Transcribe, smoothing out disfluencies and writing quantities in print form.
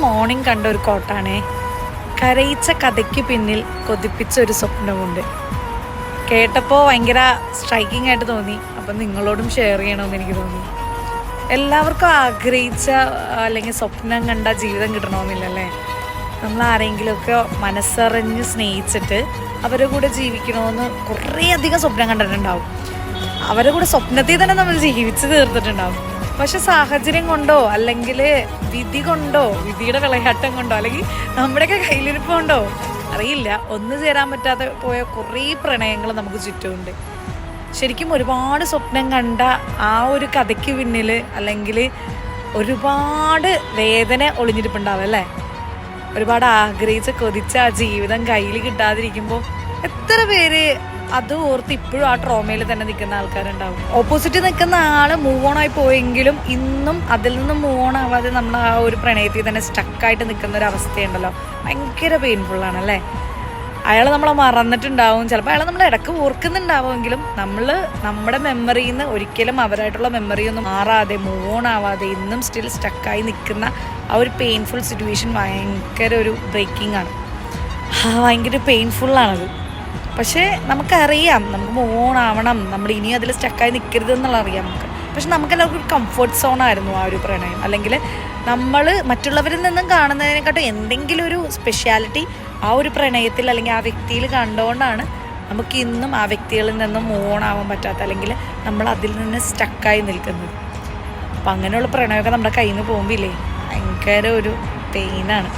Morning കണ്ട ഒരു കോട്ടാണേ. കരയിച്ച കഥയ്ക്ക് പിന്നിൽ കൊതിപ്പിച്ച ഒരു സ്വപ്നമുണ്ട്. കേട്ടപ്പോൾ ഭയങ്കര സ്ട്രൈക്കിംഗ് ആയിട്ട് തോന്നി. അപ്പം നിങ്ങളോടും ഷെയർ ചെയ്യണമെന്ന് എനിക്ക് തോന്നി. എല്ലാവർക്കും ആഗ്രഹിച്ച അല്ലെങ്കിൽ സ്വപ്നം കണ്ട ജീവിതം കിട്ടണമെന്നില്ലല്ലേ. നമ്മൾ ആരെങ്കിലുമൊക്കെ മനസ്സറിഞ്ഞ് സ്നേഹിച്ചിട്ട് അവരുടെ കൂടെ ജീവിക്കണമെന്ന് കുറേ അധികം സ്വപ്നം കണ്ടിട്ടുണ്ടാവും. അവരുടെ കൂടെ സ്വപ്നത്തിൽ തന്നെ നമ്മൾ ജീവിച്ച് തീർത്തിട്ടുണ്ടാവും. പക്ഷെ സാഹചര്യം കൊണ്ടോ അല്ലെങ്കിൽ വിധി കൊണ്ടോ, വിധിയുടെ വിളയാട്ടം കൊണ്ടോ, അല്ലെങ്കിൽ നമ്മുടെയൊക്കെ കയ്യിലിരിപ്പ് കൊണ്ടോ അറിയില്ല, ഒന്നു ചേരാൻ പറ്റാതെ പോയ കുറേ പ്രണയങ്ങൾ നമുക്ക് ചുറ്റുമുണ്ട്. ശരിക്കും ഒരുപാട് സ്വപ്നം കണ്ട ആ ഒരു കഥയ്ക്ക് പിന്നിൽ അല്ലെങ്കിൽ ഒരുപാട് വേദന ഒളിഞ്ഞിരിപ്പുണ്ടാവും അല്ലേ. ഒരുപാട് ആഗ്രഹിച്ച് കൊതിച്ച ആ ജീവിതം കയ്യിൽ കിട്ടാതിരിക്കുമ്പോൾ എത്ര പേര് അത് ഓർത്ത് ഇപ്പോഴും ആ ട്രോമയിൽ തന്നെ നിൽക്കുന്ന ആൾക്കാരുണ്ടാവും. ഓപ്പോസിറ്റ് നിൽക്കുന്ന ആൾ മൂവ് ഓൺ ആയി പോയെങ്കിലും ഇന്നും അതിൽ നിന്ന് മൂവ് ഓൺ ആവാതെ നമ്മൾ ആ ഒരു പ്രണയത്തിൽ തന്നെ സ്റ്റക്കായിട്ട് നിൽക്കുന്ന ഒരു അവസ്ഥയുണ്ടല്ലോ, ഭയങ്കര പെയിൻഫുള്ളാണല്ലേ. അയാൾ നമ്മളെ മറന്നിട്ടുണ്ടാവും, ചിലപ്പോൾ അയാൾ നമ്മൾ ഇടയ്ക്ക് ഓർക്കുന്നുണ്ടാവുമെങ്കിലും നമ്മൾ നമ്മുടെ മെമ്മറിയിൽ നിന്ന് ഒരിക്കലും അവരായിട്ടുള്ള മെമ്മറിയൊന്നും മാറാതെ മൂവ് ഓൺ ആവാതെ ഇന്നും സ്റ്റിൽ സ്റ്റക്കായി നിൽക്കുന്ന ആ ഒരു പെയിൻഫുൾ സിറ്റുവേഷൻ ഭയങ്കര ഒരു ബ്രേക്കിംഗ് ആണ്. ഭയങ്കര പെയിൻഫുള്ളാണത്. പക്ഷേ നമുക്കറിയാം നമുക്ക് മൂവ് ഓൺ ആവണം, നമ്മൾ ഇനി അതിൽ സ്റ്റക്കായി നിൽക്കരുത് എന്നുള്ള അറിയാം നമുക്ക്. പക്ഷെ നമുക്കെല്ലാവർക്കും ഒരു കംഫർട്ട് സോണായിരുന്നു ആ ഒരു പ്രണയം. അല്ലെങ്കിൽ നമ്മൾ മറ്റുള്ളവരിൽ നിന്നും കാണുന്നതിനെക്കാട്ടും എന്തെങ്കിലും ഒരു സ്പെഷ്യാലിറ്റി ആ ഒരു പ്രണയത്തിൽ അല്ലെങ്കിൽ ആ വ്യക്തിയിൽ കണ്ടുകൊണ്ടാണ് നമുക്ക് ഇന്നും ആ വ്യക്തികളിൽ നിന്നും മൂവ് ഓൺ ആവാൻ പറ്റാത്ത, അല്ലെങ്കിൽ നമ്മൾ അതിൽ നിന്ന് സ്റ്റക്കായി നിൽക്കുന്നത്. അപ്പം അങ്ങനെയുള്ള പ്രണയമൊക്കെ നമ്മുടെ കയ്യിൽ നിന്ന് പോകുമ്പില്ലേ ഭയങ്കര ഒരു പെയിനാണ്.